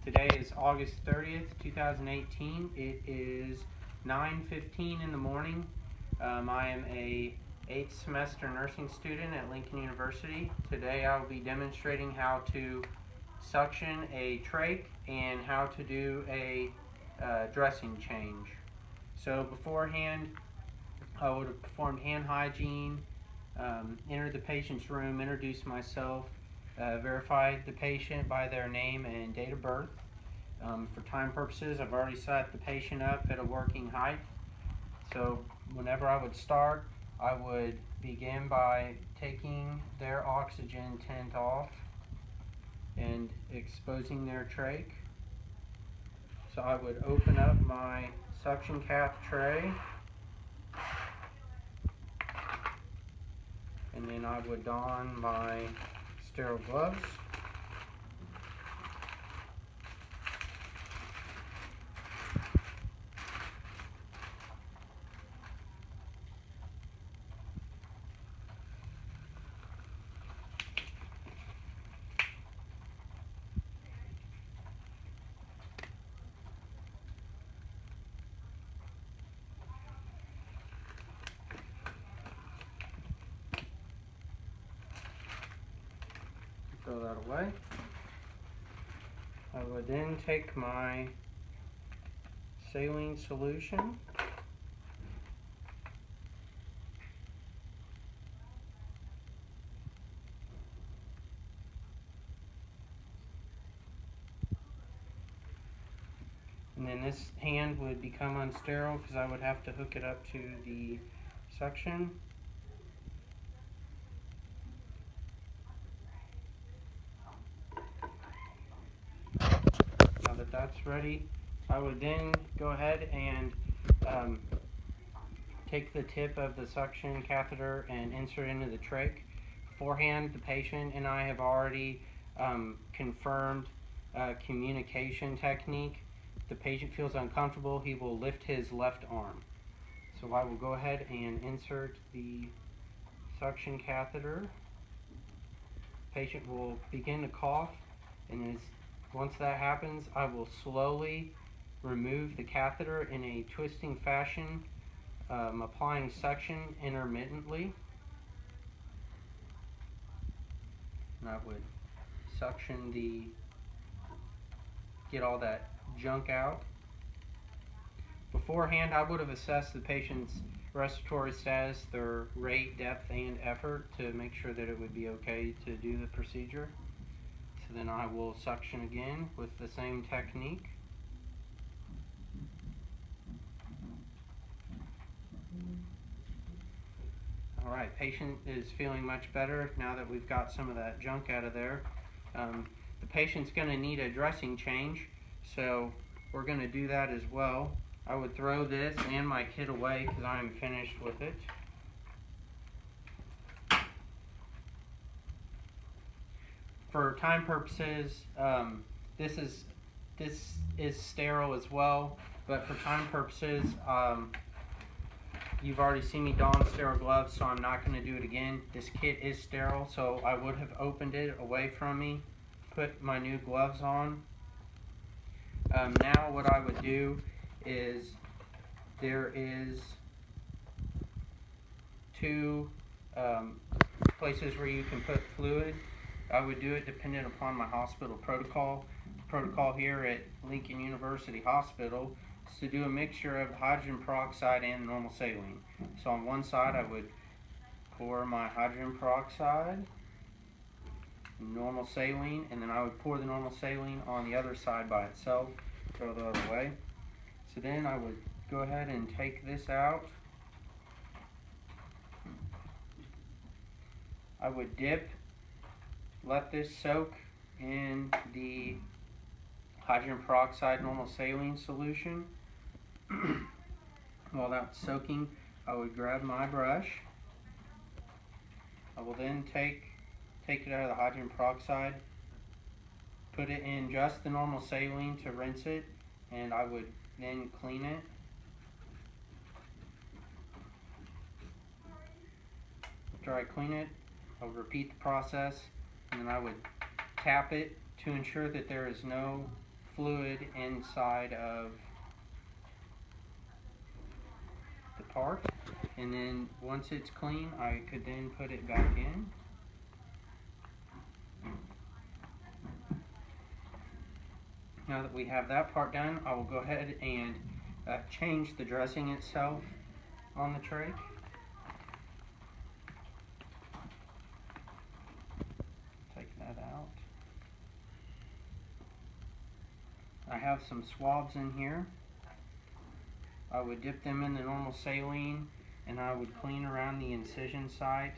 Today is August 30th, 2018. It is 9:15 in the morning. I am a 8th semester nursing student at Lincoln University. Today I will be demonstrating how to suction a trach and how to do a dressing change. So beforehand, I would have performed hand hygiene, entered the patient's room, introduced myself, verified the patient by their name and date of birth. For time purposes, I've already set the patient up at a working height. So whenever I would start, I would begin by taking their oxygen tent off and exposing their trach. So I would open up my suction cap tray, and then I would don my sterile gloves. Throw that away. I would then take my saline solution and then this hand would become unsterile because I would have to hook it up to the suction. Now that that's ready, I would then go ahead and take the tip of the suction catheter and insert it into the trach. Beforehand, the patient and I have already confirmed communication technique. If the patient feels uncomfortable, he will lift his left arm. So I will go ahead and insert the suction catheter. Patient will begin to cough, and once that happens, I will slowly remove the catheter in a twisting fashion, applying suction intermittently. And I would suction get all that junk out. Beforehand, I would have assessed the patient's respiratory status, their rate, depth, and effort to make sure that it would be okay to do the procedure. So then I will suction again with the same technique. Alright, patient is feeling much better now that we've got some of that junk out of there. The patient's going to need a dressing change, so we're going to do that as well. I would throw this and my kit away because I'm finished with it. For time purposes, this is sterile as well, but for time purposes, you've already seen me don sterile gloves, so I'm not going to do it again. This kit is sterile, so I would have opened it away from me, put my new gloves on. Now what I would do is there is two places where you can put fluid. I would do it dependent upon my hospital protocol. The protocol here at Lincoln University Hospital is to do a mixture of hydrogen peroxide and normal saline. So on one side I would pour my hydrogen peroxide, normal saline, and then I would pour the normal saline on the other side by itself, throw the other way. So then I would go ahead and take this out. I would dip, let this soak in the hydrogen peroxide normal saline solution. While that's soaking, I would grab my brush. I will then take it out of the hydrogen peroxide, put it in just the normal saline to rinse it, and I would then clean it. After I clean it, I would repeat the process, and then I would tap it to ensure that there is no fluid inside of the part, and then once it's clean, I could then put it back in. Now that we have that part done, I will go ahead and change the dressing itself on the trach. Take that out. I have some swabs in here. I would dip them in the normal saline, and I would clean around the incision site.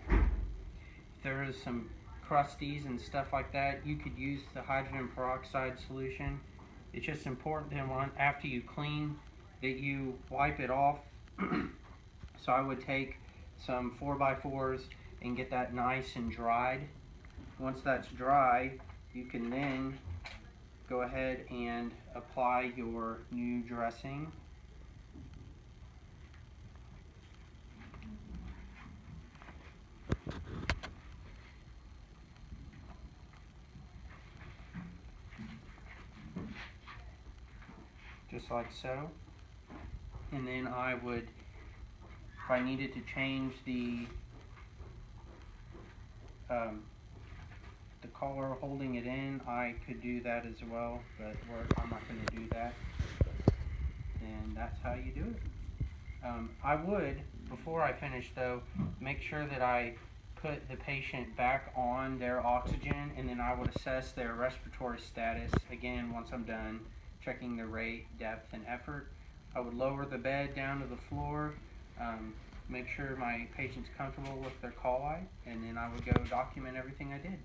If there is some crusties and stuff like that, you could use the hydrogen peroxide solution. It's just important that after you clean that you wipe it off. So I would take some 4x4s and get that nice and dried. Once that's dry, you can then go ahead and apply your new dressing. Just like so. And then I would, if I needed to change the collar holding it in, I could do that as well, but I'm not going to do that. And that's how you do it. I would, before I finish though, make sure that I put the patient back on their oxygen, and then I would assess their respiratory status again once I'm done checking the rate, depth, and effort. I would lower the bed down to the floor, make sure my patient's comfortable with their call-eye, and then I would go document everything I did.